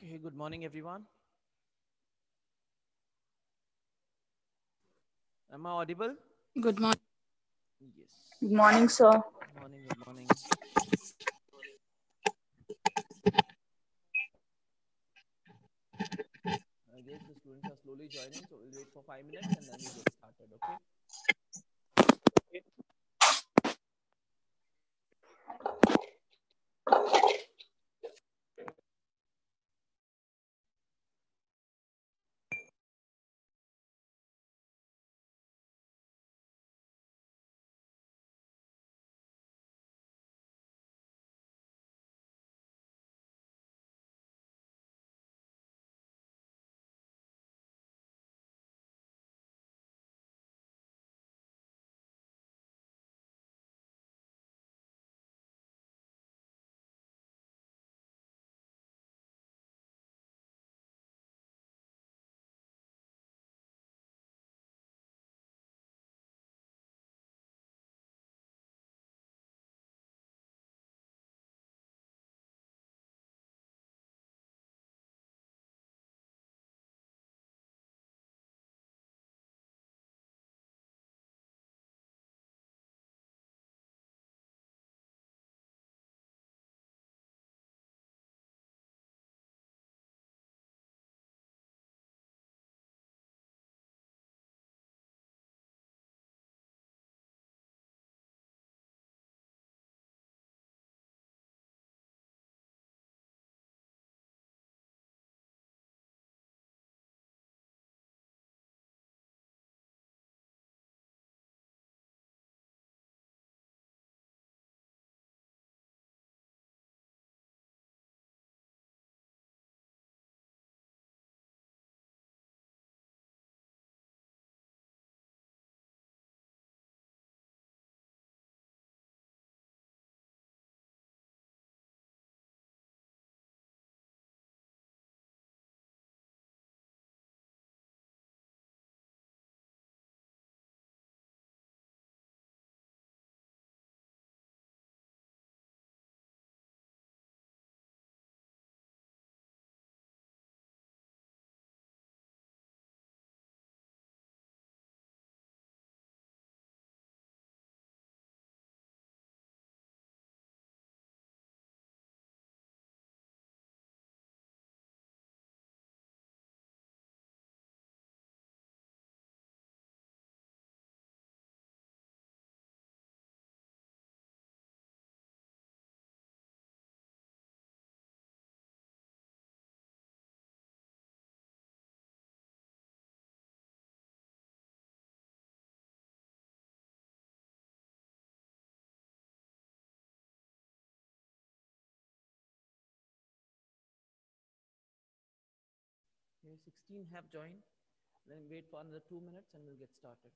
Okay, good morning, everyone. Am I audible? Good morning. Yes. Good morning, sir. Good morning, good morning. I guess the students are slowly joining, so we'll wait for 5 minutes and then we'll get started, okay? Okay, 16 have joined. Then wait for another 2 minutes and we'll get started.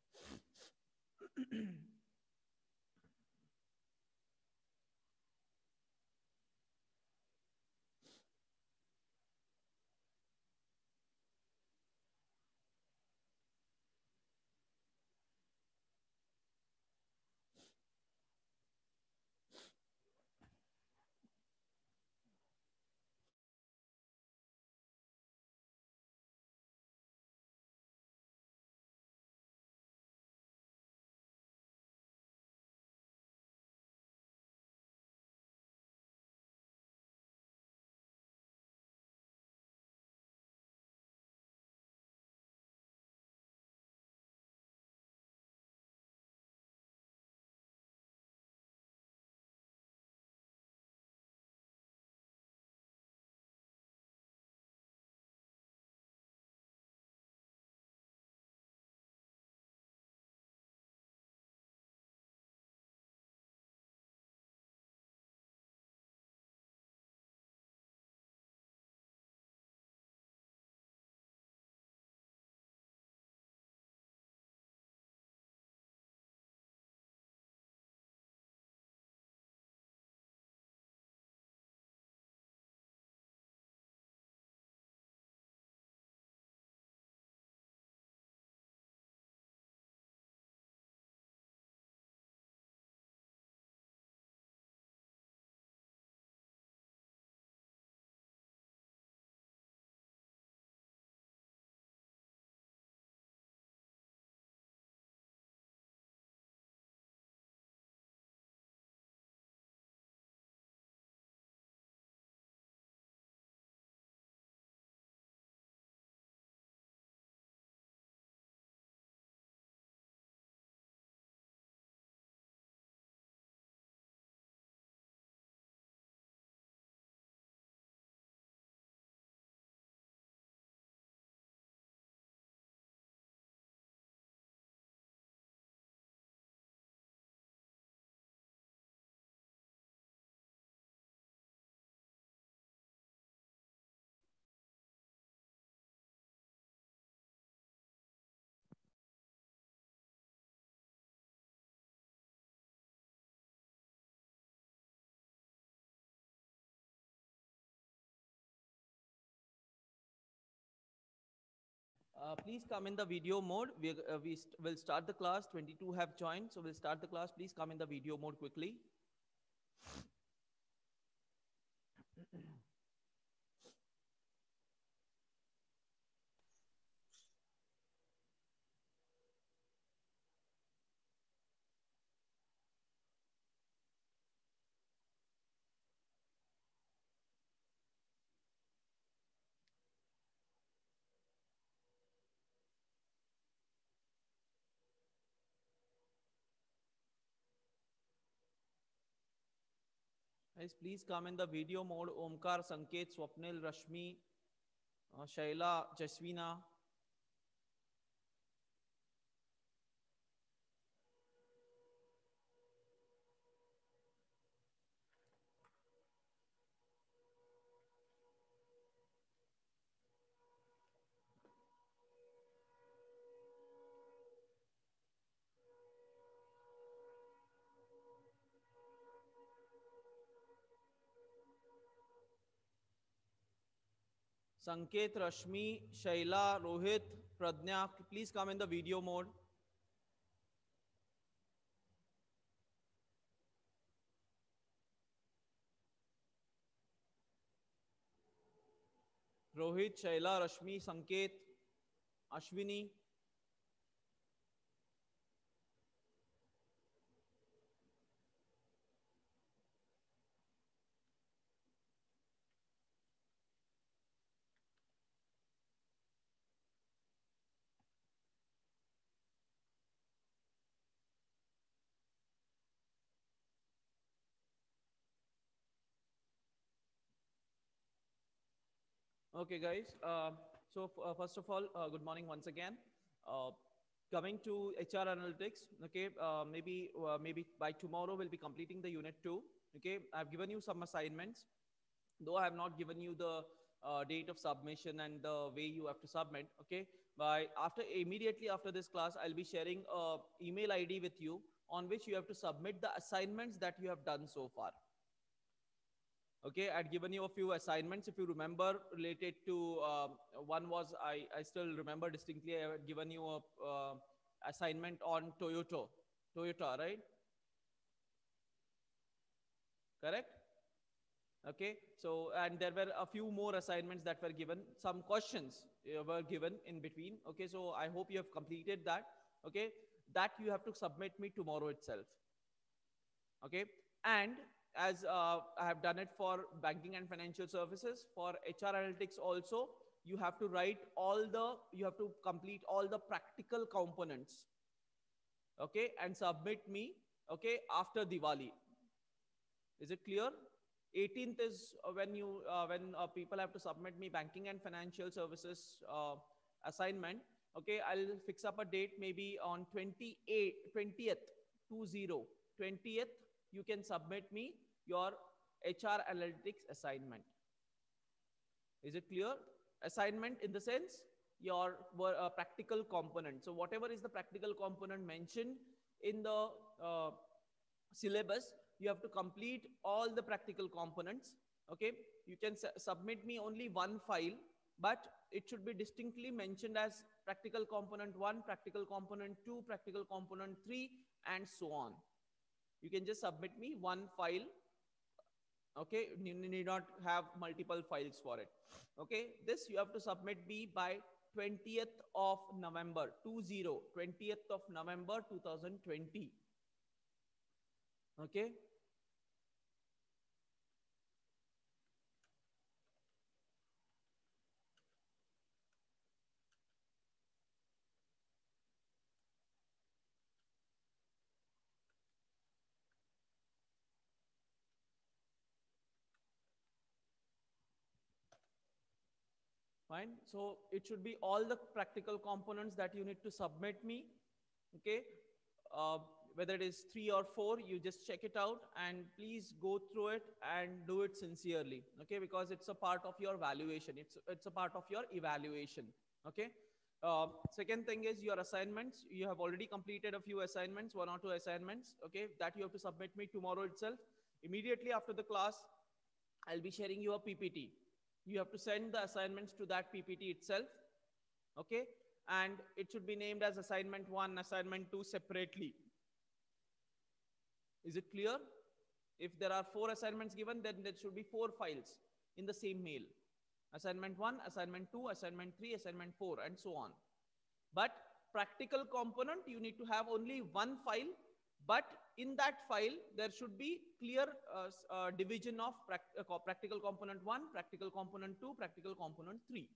Please come in the video mode. Will start the class. 22 have joined, so we'll start the class. Please come in the video mode quickly. Guys, please come in the video mode. Omkar, Sanket, Swapnil, Rashmi, Shaila, Jaswina. Sanket, Rashmi, Shaila, Rohit, Pradnya, please come in the video mode. Rohit, Shaila, Rashmi, Sanket, Ashwini. Okay, guys. First of all, good morning once again. Uh, Coming to HR analytics. Okay, maybe by tomorrow we'll be completing the unit 2. Okay, I've given you some assignments, though I have not given you the date of submission and the way you have to submit. Okay, by immediately after this class, I'll be sharing a email ID with you on which you have to submit the assignments that you have done so far. Okay, I'd given you a few assignments, if you remember, related to one was I still remember distinctly. I had given you a assignment on Toyota, right? Correct? Okay, so and there were a few more assignments that were given. Some questions were given in between. Okay, so I hope you have completed that. Okay, that you have to submit me tomorrow itself. Okay, and as I have done it for banking and financial services, for HR analytics also, you have to you have to complete all the practical components. Okay, and submit me, okay, after Diwali. Is it clear? 18th is when people have to submit me banking and financial services assignment. Okay, I'll fix up a date maybe on 20th, 20th, you can submit me your HR analytics assignment. Is it clear? Assignment in the sense your practical component. So whatever is the practical component mentioned in the syllabus, you have to complete all the practical components. Okay, you can submit me only one file, but it should be distinctly mentioned as practical component 1, practical component 2, practical component 3, and so on. You can just submit me one file. Okay, you need not have multiple files for it. Okay, this you have to submit me by 20th of November 20th of November 2020. Okay, fine. So it should be all the practical components that you need to submit me. Okay, uh, whether it is 3 or 4, you just check it out and please go through it and do it sincerely. Okay, because it's a part of your valuation. It's a part of your evaluation. Okay. Second thing is your assignments. You have already completed a few assignments, 1 or 2 assignments. Okay, that you have to submit me tomorrow itself. Immediately after the class, I'll be sharing you a PPT. You have to send the assignments to that PPT itself. Okay, and it should be named as assignment 1, assignment 2 separately. Is it clear? If there are 4 assignments given, then there should be 4 files in the same mail. Assignment 1, assignment 2, assignment 3, assignment 4, and so on. But practical component, you need to have only one file, but in that file, there should be clear division of practical component 1, practical component 2, practical component 3.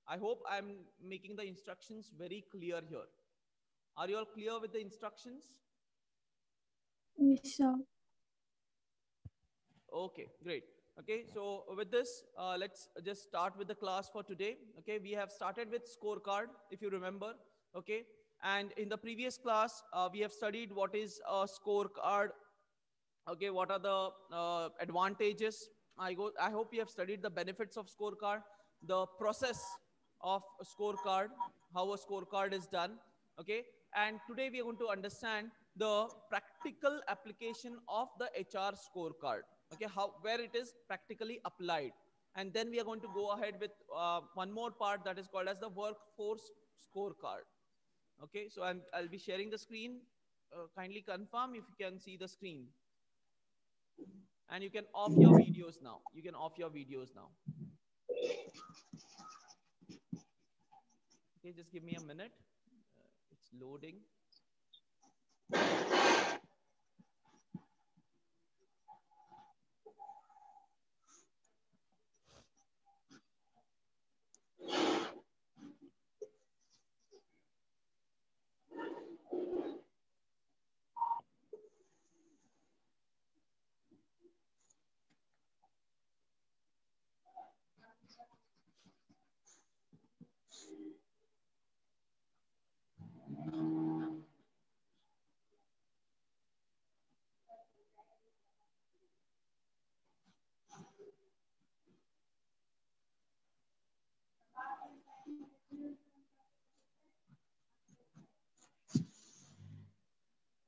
I hope I'm making the instructions very clear here. Are you all clear with the instructions? Yes, sir. Okay, great. Okay, so with this, let's just start with the class for today. Okay, we have started with scorecard, if you remember. Okay, and in the previous class, we have studied what is a scorecard. Okay, what are the advantages? I hope you have studied the benefits of scorecard, the process of a scorecard, how a scorecard is done. Okay, and today we are going to understand the practical application of the HR scorecard. Okay, how where it is practically applied, and then we are going to go ahead with one more part that is called as the workforce scorecard. Okay, so I'll be sharing the screen. Kindly confirm if you can see the screen. And you can off your videos now. You can off your videos now. Okay, just give me a minute. It's loading.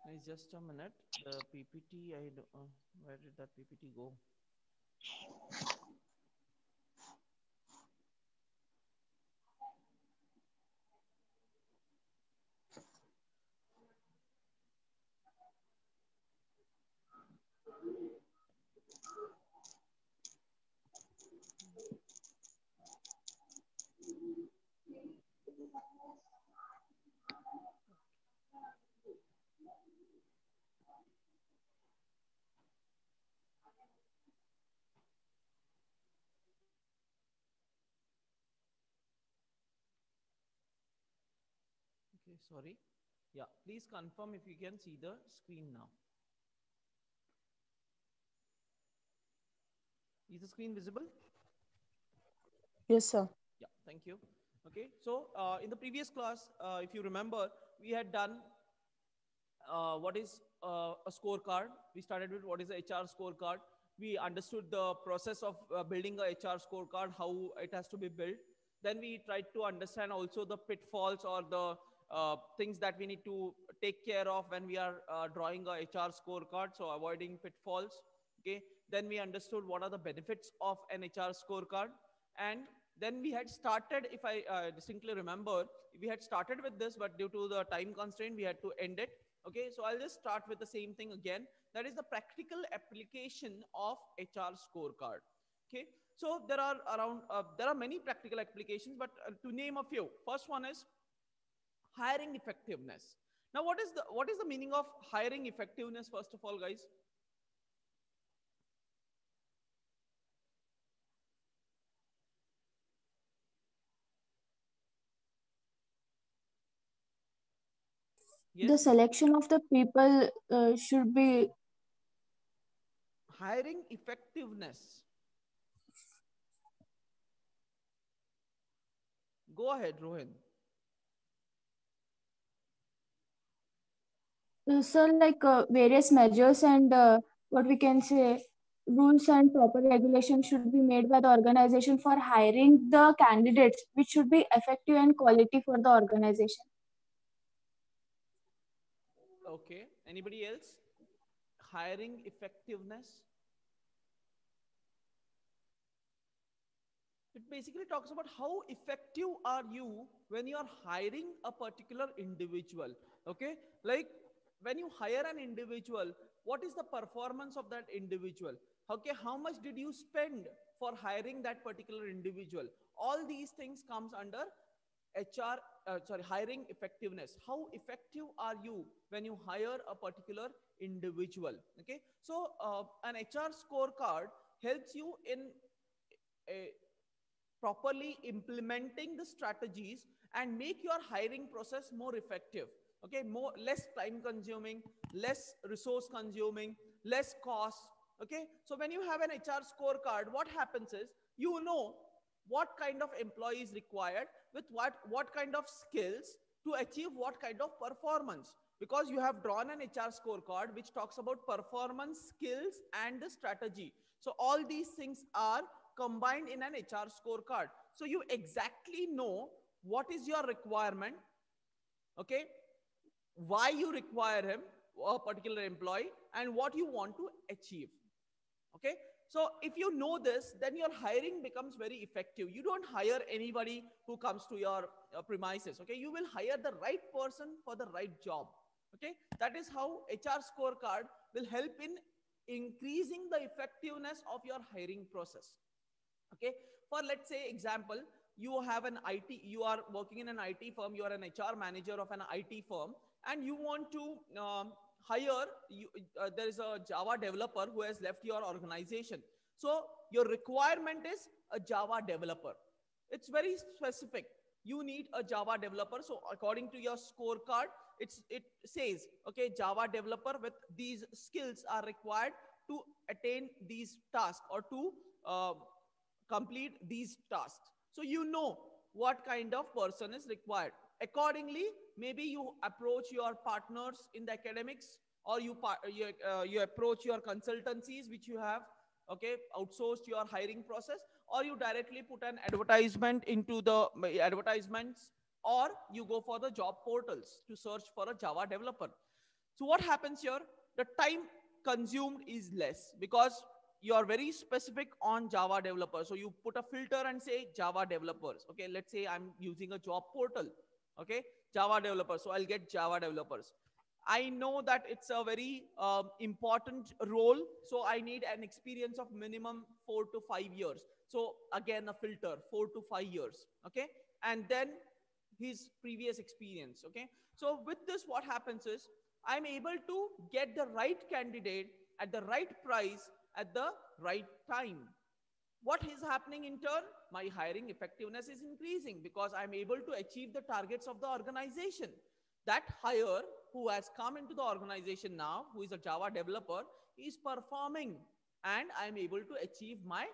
It's just a minute. The PPT, where did that PPT go? Okay, sorry. Yeah, please confirm if you can see the screen now. Is the screen visible? Yes, sir. Yeah, thank you. Okay, so in the previous class, if you remember, we had done what is a scorecard. We started with what is a HR scorecard. We understood the process of building a HR scorecard, how it has to be built. Then we tried to understand also the pitfalls or the things that we need to take care of when we are drawing a HR scorecard. So avoiding pitfalls. Okay. Then we understood what are the benefits of an HR scorecard, and then we had started, if I distinctly remember, we had started with this, but due to the time constraint, we had to end it. Okay, so I'll just start with the same thing again. That is the practical application of HR scorecard. Okay, so there are many practical applications, but to name a few, first one is hiring effectiveness. Now, what is the meaning of hiring effectiveness? First of all, guys. The Yes, selection of the people should be. hiring effectiveness. Go ahead, Rohin. So, like various measures and what we can say, rules and proper regulations should be made by the organization for hiring the candidates, which should be effective and quality for the organization. Okay, anybody else? Hiring effectiveness. It basically talks about how effective are you when you are hiring a particular individual. Okay, like when you hire an individual, what is the performance of that individual? Okay, how much did you spend for hiring that particular individual? All these things comes under HR, sorry, hiring effectiveness. How effective are you when you hire a particular individual? Okay, so an HR scorecard helps you in a properly implementing the strategies and make your hiring process more effective. Okay, more less time consuming, less resource consuming, less cost. Okay, so when you have an HR scorecard, what happens is you know what kind of employee is required with what kind of skills to achieve what kind of performance, because you have drawn an HR scorecard which talks about performance, skills and the strategy. So all these things are combined in an HR scorecard. So you exactly know what is your requirement, okay, why you require him, a particular employee, and what you want to achieve. Okay, so if you know this, then your hiring becomes very effective. You don't hire anybody who comes to your premises. Okay, you will hire the right person for the right job. Okay, that is how HR scorecard will help in increasing the effectiveness of your hiring process. Okay, for let's say example, you have an IT, you are working in an IT firm, you are an HR manager of an IT firm, and you want to hire you, there is a Java developer who has left your organization. So your requirement is a Java developer. It's very specific. You need a Java developer. So according to your scorecard, it says, okay, Java developer with these skills are required to attain these tasks or to complete these tasks. So you know what kind of person is required. Accordingly, maybe you approach your partners in the academics, or you approach your consultancies which you have, okay, outsourced your hiring process, or you directly put an advertisement into the advertisements, or you go for the job portals to search for a Java developer. So what happens here? The time consumed is less because you are very specific on Java developers. So you put a filter and say Java developers. Okay, let's say I'm using a job portal. Okay, Java developers. So I'll get Java developers. I know that it's a very important role. So I need an experience of minimum 4 to 5 years. So again, a filter 4 to 5 years. Okay, and then his previous experience. Okay, so with this, what happens is I'm able to get the right candidate at the right price at the right time. What is happening in turn? My hiring effectiveness is increasing because I'm able to achieve the targets of the organization. That hire who has come into the organization now, who is a Java developer, is performing, and I'm able to achieve my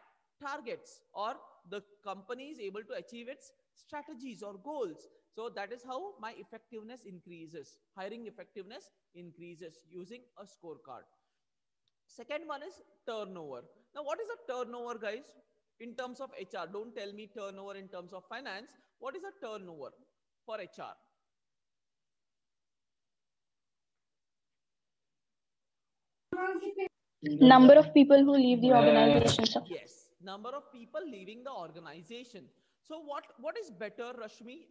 targets, or the company is able to achieve its strategies or goals. So that is how my effectiveness increases. Hiring effectiveness increases using a scorecard. Second one is turnover. Now, what is a turnover, guys? In terms of HR, don't tell me turnover in terms of finance. What is a turnover for HR? Number of people who leave the organization, sir. Yes, number of people leaving the organization. So what is better, Rashmi?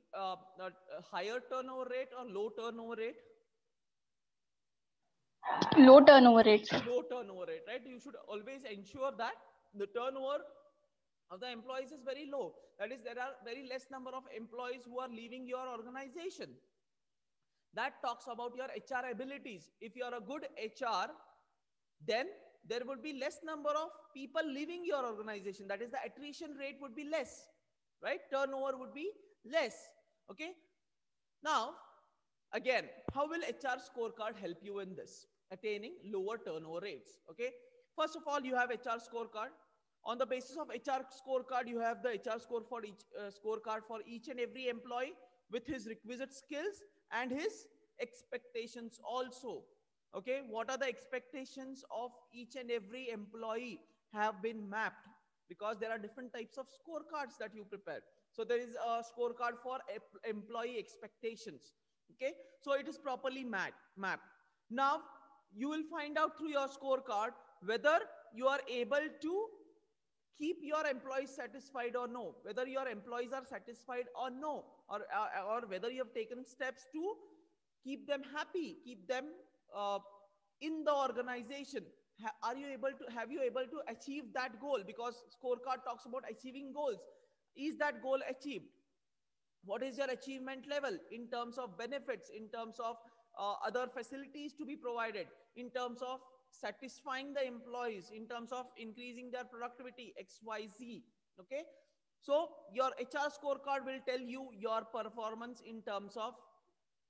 Higher turnover rate or low turnover rate? Low turnover rates. Low turnover rate, right? You should always ensure that the turnover of the employees is very low. That is, there are very less number of employees who are leaving your organization. That talks about your HR abilities. If you are a good HR, then there would be less number of people leaving your organization. That is, the attrition rate would be less, right? Turnover would be less. Okay. Now, again, how will HR scorecard help you in this? Attaining lower turnover rates. Okay. First of all, you have HR scorecard. On the basis of HR scorecard, you have the HR scorecard for each and every employee with his requisite skills and his expectations also. Okay, what are the expectations of each and every employee have been mapped, because there are different types of scorecards that you prepare. So there is a scorecard for employee expectations. Okay, so it is properly mapped. Now you will find out through your scorecard whether you are able to keep your employees satisfied or no, whether your employees are satisfied or no, or whether you have taken steps to keep them happy, keep them uh, in the organization. Are you able to, have you able to achieve that goal? Because scorecard talks about achieving goals. Is that goal achieved? What is your achievement level in terms of benefits, in terms of other facilities to be provided, in terms of satisfying the employees, in terms of increasing their productivity, XYZ? Okay, so your HR scorecard will tell you your performance in terms of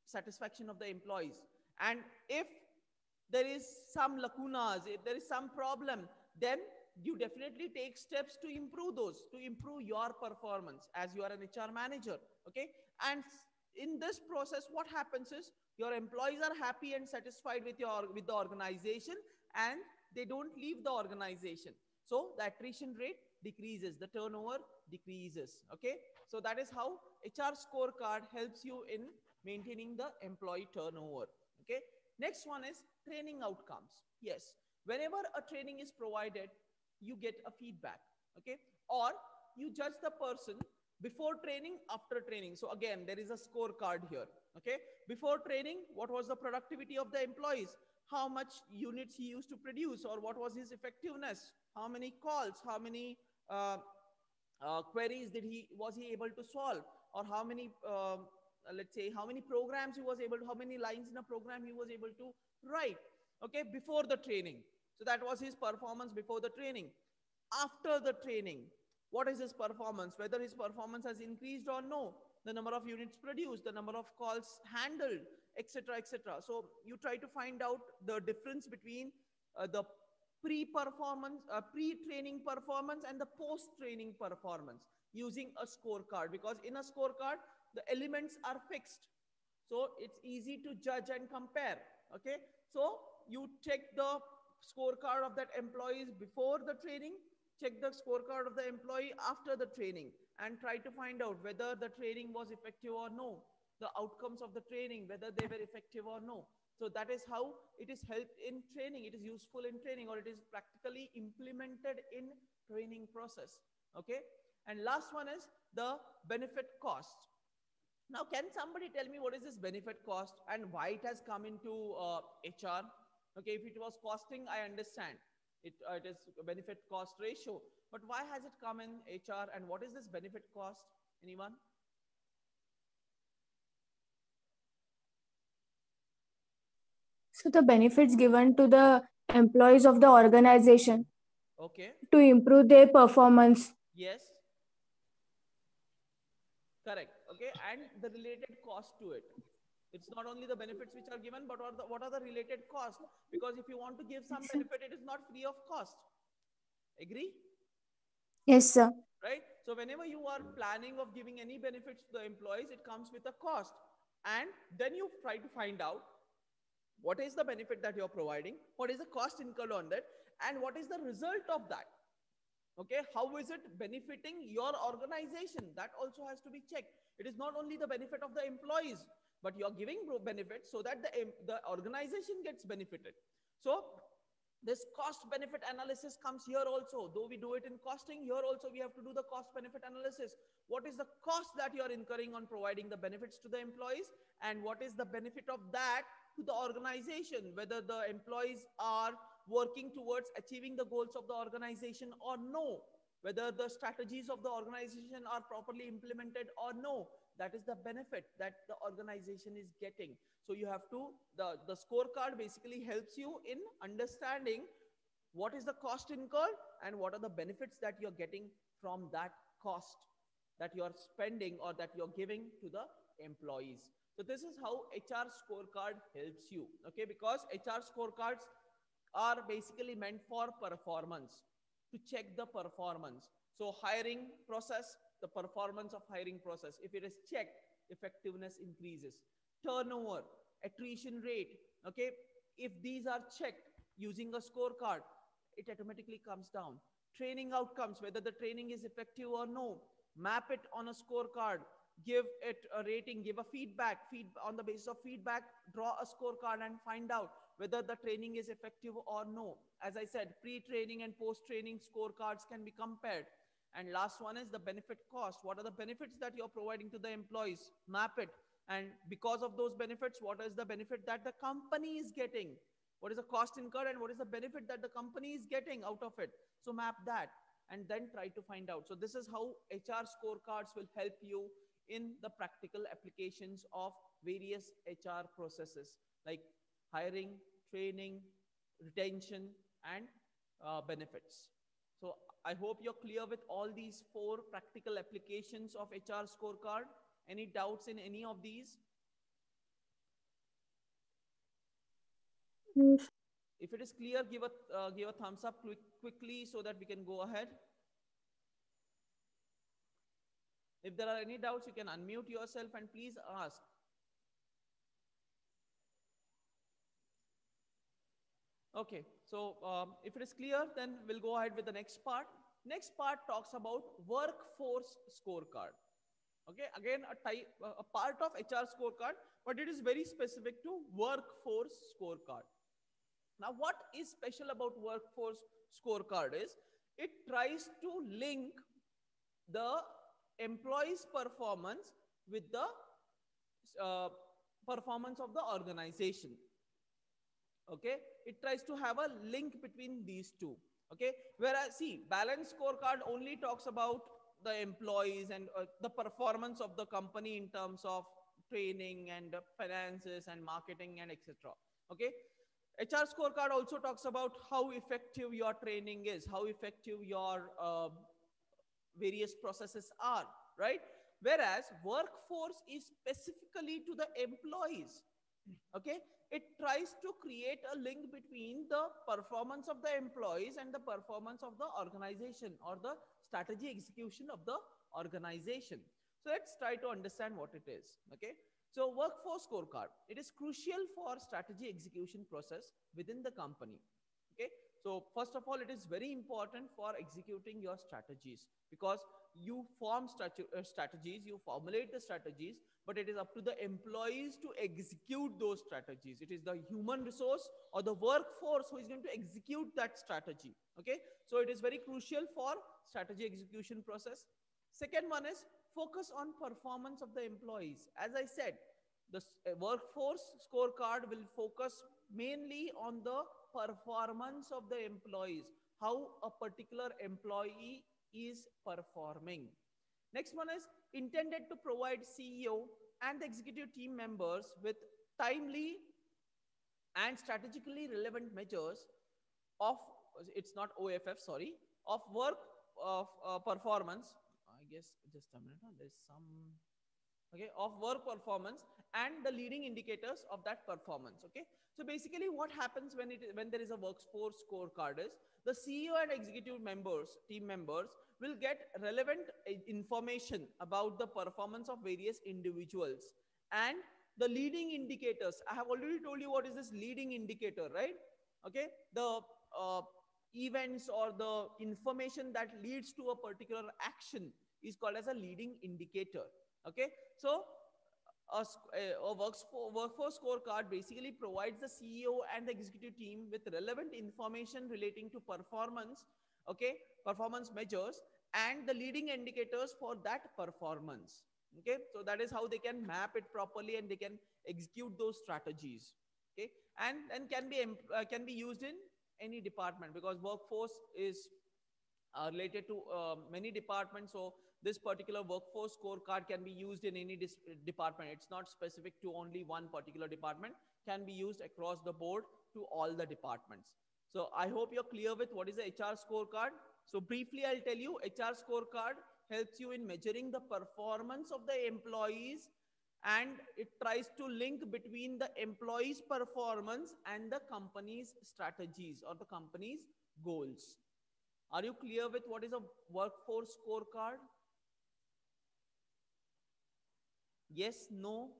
satisfaction of the employees. And if there is some lacunas, if there is some problem, then you definitely take steps to improve those, to improve your performance as you are an HR manager. Okay, and in this process, what happens is your employees are happy and satisfied with the organization, and they don't leave the organization. So the attrition rate decreases, the turnover decreases. Okay, so that is how HR scorecard helps you in maintaining the employee turnover. Okay, next one is training outcomes. Yes, whenever a training is provided, you get a feedback. Okay, or you judge the person before training, after training. So again, there is a scorecard here. Okay, before training, what was the productivity of the employees? How much units he used to produce, or what was his effectiveness? How many calls, how many queries was he able to solve, or how many let's say how many programs he was able to, how many lines in a program he was able to write. Okay, before the training. So that was his performance before the training. After the training, what is his performance? Whether his performance has increased or no, the number of units produced, the number of calls handled, etc., etc. So you try to find out the difference between the pre-training performance and the post-training performance using a scorecard, because in a scorecard the elements are fixed, so it's easy to judge and compare. Okay, so you check the scorecard of that employees before the training, check the scorecard of the employee after the training, and try to find out whether the training was effective or no, the outcomes of the training, whether they were effective or no. So that is how it is helped in training, it is useful in training, or it is practically implemented in training process. Okay, and last one is the benefit cost. Now, can somebody tell me what is this benefit cost and why it has come into HR? Okay, if it was costing, I understand. It is a benefit cost ratio. But why has it come in HR, and what is this benefit cost? Anyone? So the benefits given to the employees of the organization Okay. to improve their performance. Yes. Correct. Okay, and the related cost to it. It's not only the benefits which are given, but what are the related costs? Because if you want to give some benefit, it is not free of cost. Agree? Yes, sir. Right? So whenever you are planning of giving any benefits to the employees, it comes with a cost. And then you try to find out what is the benefit that you're providing, what is the cost incurred on that, and what is the result of that. Okay, how is it benefiting your organization? That also has to be checked. It is not only the benefit of the employees, but you're giving benefits so that the organization gets benefited. So this cost benefit analysis comes here also. Though we do it in costing, here also we have to do the cost benefit analysis. What is the cost that you are incurring on providing the benefits to the employees, and what is the benefit of that to the organization, whether the employees are working towards achieving the goals of the organization or no, whether the strategies of the organization are properly implemented or no. That is the benefit that the organization is getting. So you have to, the scorecard basically helps you in understanding what is the cost incurred and what are the benefits that you're getting from that cost that you're spending or that you're giving to the employees. So this is how HR scorecard helps you. Okay, because HR scorecards are basically meant for performance, to check the performance. So hiring process, the performance of hiring process, if it is checked, effectiveness increases. Turnover, attrition rate, okay, if these are checked using a scorecard, it automatically comes down. Training outcomes, whether the training is effective or no, map it on a scorecard. give it a rating, give a feed on the basis of feedback, draw a scorecard and find out whether the training is effective or no. As I said, pre-training and post-training scorecards can be compared. And last one is the benefit cost. What are the benefits that you're providing to the employees? Map it. And because of those benefits, what is the benefit that the company is getting? What is the cost incurred and what is the benefit that the company is getting out of it? So map that and then try to find out. So this is how HR scorecards will help you in the practical applications of various HR processes like hiring, training, retention, and benefits. So I hope you're clear with all these four practical applications of HR scorecard. Any doubts in any of these? Yes. If it is clear, give a thumbs up quickly so that we can go ahead. If there are any doubts, you can unmute yourself and please ask. Okay, so if it is clear, then we'll go ahead with the next part. Next part talks about workforce scorecard. Okay, again, a part of HR scorecard, but it is very specific to workforce scorecard. Now, what is special about workforce scorecard is it tries to link the employee's performance with the performance of the organization. Okay, it tries to have a link between these two. Okay, whereas see, balance scorecard only talks about the employees and the performance of the company in terms of training and finances and marketing and etc. Okay, HR scorecard also talks about how effective your training is, how effective your various processes are, right? Whereas workforce is specifically to the employees. Okay, it tries to create a link between the performance of the employees and the performance of the organization or the strategy execution of the organization. So let's try to understand what it is. Okay, so workforce scorecard, it is crucial for strategy execution process within the company. Okay, so first of all, it is very important for executing your strategies because you form strategies, you formulate the strategies, but it is up to the employees to execute those strategies. It is the human resource or the workforce who is going to execute that strategy. Okay, so it is very crucial for strategy execution process. Second one is focus on performance of the employees. As I said, the workforce scorecard will focus mainly on the performance of the employees, how a particular employee is performing. Next one is intended to provide CEO and the executive team members with timely and strategically relevant measures of, it's not OFF, sorry, of work of performance. I guess just a minute, there's some, okay, of work performance and the leading indicators of that performance. Okay, so basically what happens when there is a workforce scorecard is the CEO and executive members, team members will get relevant information about the performance of various individuals and the leading indicators. I have already told you what is this leading indicator, right? Okay, the events or the information that leads to a particular action is called as a leading indicator. Okay, so a workforce scorecard basically provides the CEO and the executive team with relevant information relating to performance, okay, performance measures and the leading indicators for that performance. Okay, so that is how they can map it properly and they can execute those strategies. Okay, and can be used in any department because workforce is related to many departments. So this particular workforce scorecard can be used in any department. It's not specific to only one particular department, can be used across the board to all the departments. So I hope you're clear with what is the HR scorecard. So briefly, I'll tell you, HR scorecard helps you in measuring the performance of the employees and it tries to link between the employees' performance and the company's strategies or the company's goals. Are you clear with what is a workforce scorecard? Yes, no?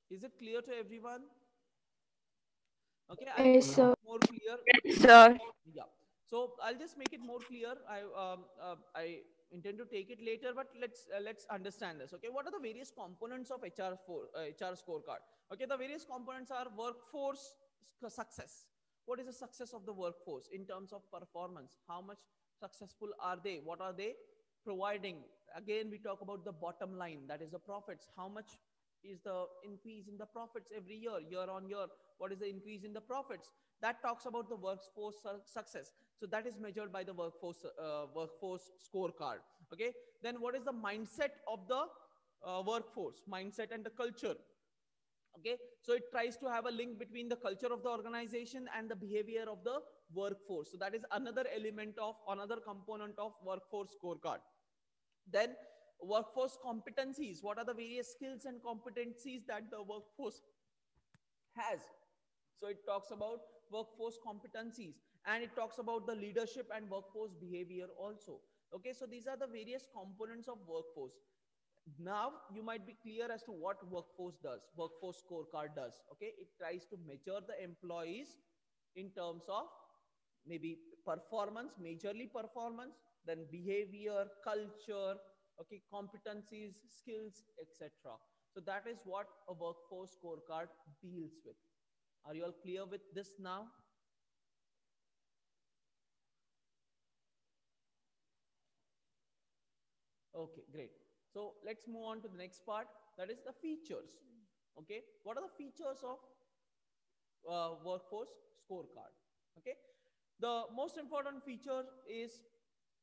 Is it clear to everyone? Okay, I'll Yes, make it sir. more clear. Sir. Yeah. So I'll just make it more clear. I intend to take it later, but let's understand this. Okay, what are the various components of HR scorecard? Okay, the various components are workforce success. What is the success of the workforce in terms of performance? How much successful are they? What are they providing? Again, we talk about the bottom line, that is the profits. How much is the increase in the profits every year, year on year? What is the increase in the profits? That talks about the workforce success. So that is measured by the workforce scorecard. Okay, then what is the mindset of the workforce, mindset and the culture? Okay, so it tries to have a link between the culture of the organization and the behavior of the workforce. So that is another element of, another component of workforce scorecard. Then workforce competencies, what are the various skills and competencies that the workforce has? So it talks about workforce competencies, and it talks about the leadership and workforce behavior also. Okay, so these are the various components of workforce. Now you might be clear as to what workforce does, workforce scorecard does. Okay, it tries to measure the employees in terms of maybe performance, majorly performance, then behavior, culture, okay, competencies, skills, etc. So that is what a workforce scorecard deals with. Are you all clear with this now? Okay, great. So let's move on to the next part, that is the features. Okay, what are the features of workforce scorecard? Okay, the most important feature is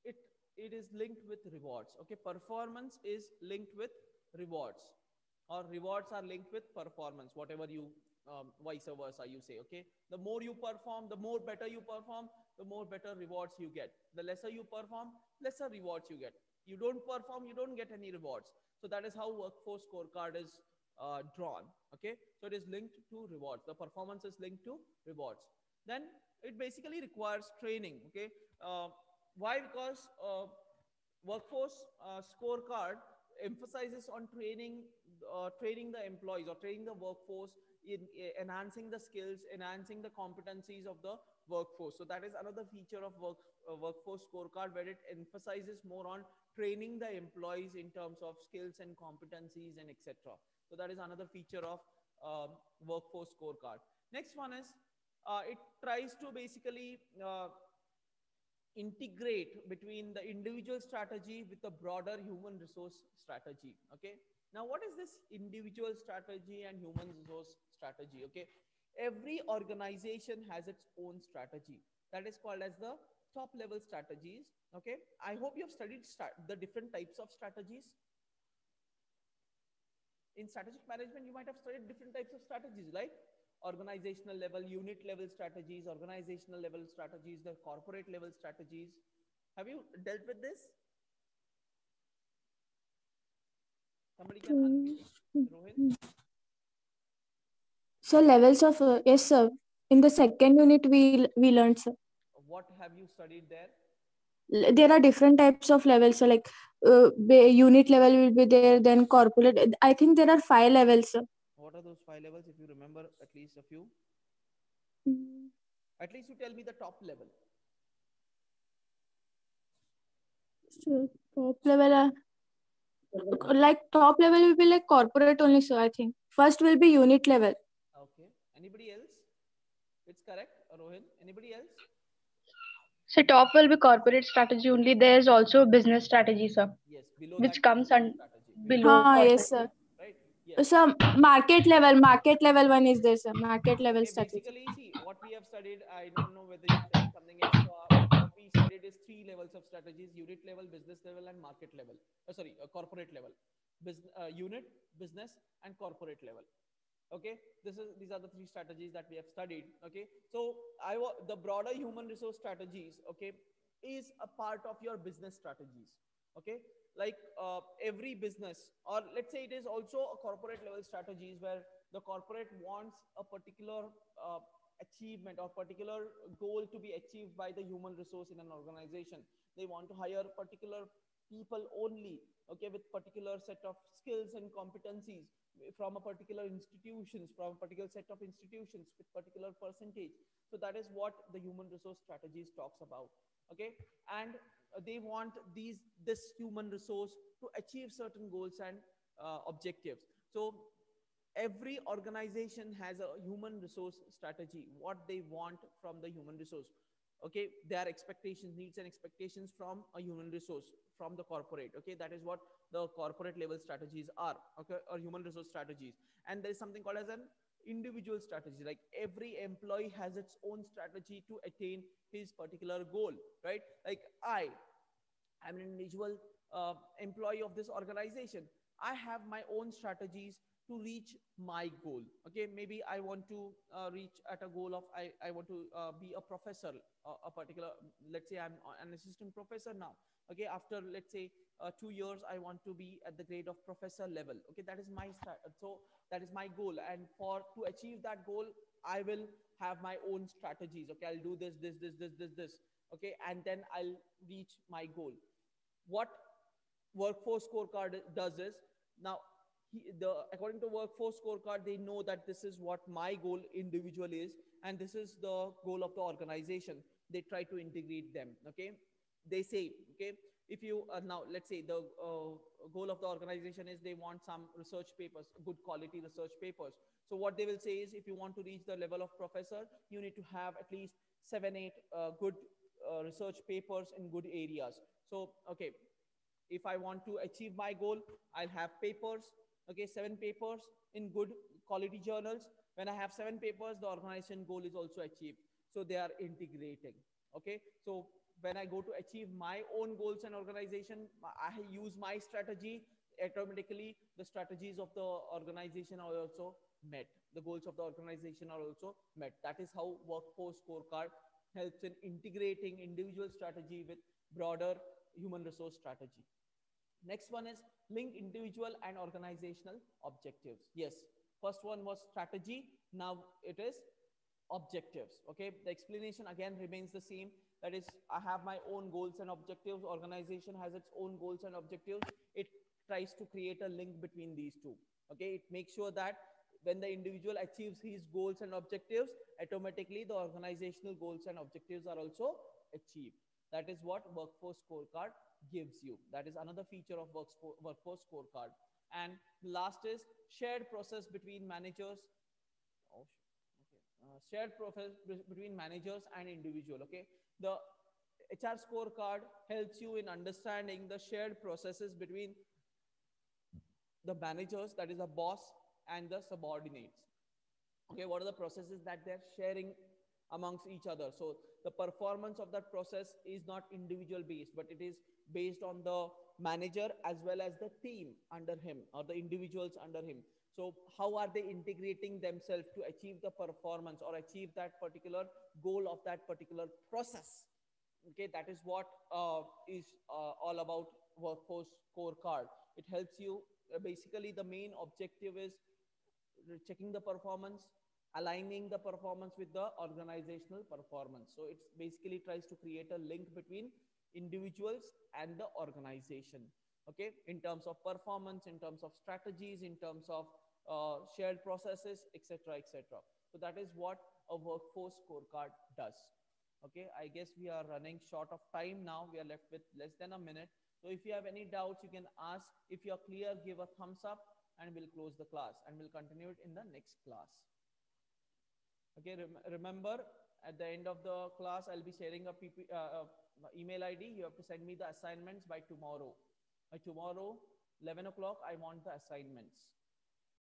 it it is linked with rewards. Okay, performance is linked with rewards, or rewards are linked with performance, whatever you vice versa you say. Okay, the more you perform, the more better you perform, the more better rewards you get. The lesser you perform, lesser rewards you get. You don't perform, you don't get any rewards. So that is how workforce scorecard is drawn. Okay, so it is linked to rewards, the performance is linked to rewards. Then it basically requires training. Okay, uh, why? Because workforce scorecard emphasizes on training the employees, or training the workforce in enhancing the skills, enhancing the competencies of the workforce. So that is another feature of workforce scorecard, where it emphasizes more on training the employees in terms of skills and competencies and etc. So that is another feature of workforce scorecard. Next one is it tries to basically integrate between the individual strategy with the broader human resource strategy. Okay, now what is this individual strategy and human resource strategy? Okay, every organization has its own strategy, that is called as the top level strategies. Okay, I hope you have studied the different types of strategies. In strategic management, you might have studied different types of strategies, like organizational level, unit level strategies, organizational level strategies, the corporate level strategies. Have you dealt with this? Somebody can unmute. Rohin? So levels of yes, sir. In the second unit, we learned, sir. What have you studied there? There are different types of levels. So like unit level will be there, then corporate. I think there are 5 levels, sir. What are those 5 levels, if you remember at least a few? Mm. At least you tell me the top level. So top level, like top level will be like corporate only, sir. I think first will be unit level. Okay. Anybody else? It's correct, Rohin. Anybody else? So top will be corporate strategy only. There's also business strategy, sir, Yes. Below which that, comes business on strategy. Below that, below Ah, yes, corporate. sir. right? Yes. So market level one is there, sir. Market level Okay, strategy. basically, see what we have studied. I don't know whether you studied something else. So, what we studied is three levels of strategies: unit level, business level, and market level. Sorry, corporate level. Unit, business, and corporate level. Okay, these are the three strategies that we have studied. Okay, so the broader human resource strategies. Okay, is a part of your business strategies. Okay, like every business, or let's say it is also a corporate level strategies, where the corporate wants a particular achievement or particular goal to be achieved by the human resource in an organization. They want to hire particular people only, okay, with particular set of skills and competencies. from a particular institutions, from a particular set of institutions with particular percentage. So that is what the human resource strategies talks about. Okay, and they want this human resource to achieve certain goals and objectives. So every organization has a human resource strategy, what they want from the human resource. Okay, their expectations, needs and expectations from a human resource, from the corporate. Okay, that is what the corporate level strategies are. Okay, or human resource strategies. And there is something called as an individual strategy, like every employee has its own strategy to attain his particular goal, right? Like I'm an individual employee of this organization. I have my own strategies to reach my goal. Okay, maybe I want to reach at a goal of I want to be a professor, a particular, let's say I'm an assistant professor now. Okay, after let's say 2 years, I want to be at the grade of professor level. Okay, that is my so that is my goal, and for to achieve that goal, I will have my own strategies. Okay, I'll do this. Okay, and then I'll reach my goal. What workforce scorecard does is, now according to workforce scorecard, they know that this is what my goal individual is, and this is the goal of the organization. They try to integrate them. Okay, they say, okay, if you now let's say the goal of the organization is they want some research papers, good quality research papers. So what they will say is, if you want to reach the level of professor, you need to have at least 7 8 good research papers in good areas. So okay, if I want to achieve my goal, I'll have papers. Okay, 7 papers in good quality journals. When I have 7 papers, the organization goal is also achieved. So they are integrating. Okay, so when I go to achieve my own goals and organization, I use my strategy. Automatically, the strategies of the organization are also met. The goals of the organization are also met. That is how workforce scorecard helps in integrating individual strategy with broader human resource strategy. Next one is link individual and organizational objectives. Yes, first one was strategy. Now it is objectives. Okay, the explanation again remains the same. That is, I have my own goals and objectives. Organization has its own goals and objectives. It tries to create a link between these two. Okay, it makes sure that when the individual achieves his goals and objectives, automatically the organizational goals and objectives are also achieved. That is what workforce scorecard gives you. That is another feature of workforce scorecard. And last is shared process between managers. Oh, okay. Shared process between managers and individual. Okay, the HR scorecard helps you in understanding the shared processes between the managers, that is the boss, and the subordinates. Okay, what are the processes that they're sharing amongst each other? So the performance of that process is not individual based, but it is based on the manager as well as the team under him, or the individuals under him. So how are they integrating themselves to achieve the performance or achieve that particular goal of that particular process? Okay, that is what is all about workforce scorecard. It helps you, basically the main objective is checking the performance, aligning the performance with the organizational performance. So it basically tries to create a link between individuals and the organization. Okay, in terms of performance, in terms of strategies, in terms of shared processes, etc., etc. So that is what a workforce scorecard does. Okay, I guess we are running short of time now. We are left with less than a minute. So if you have any doubts, you can ask. If you're clear, give a thumbs up, and we'll close the class, and we'll continue it in the next class. Okay, remember, at the end of the class, I'll be sharing a email ID. You have to send me the assignments by tomorrow. By tomorrow, 11 o'clock, I want the assignments.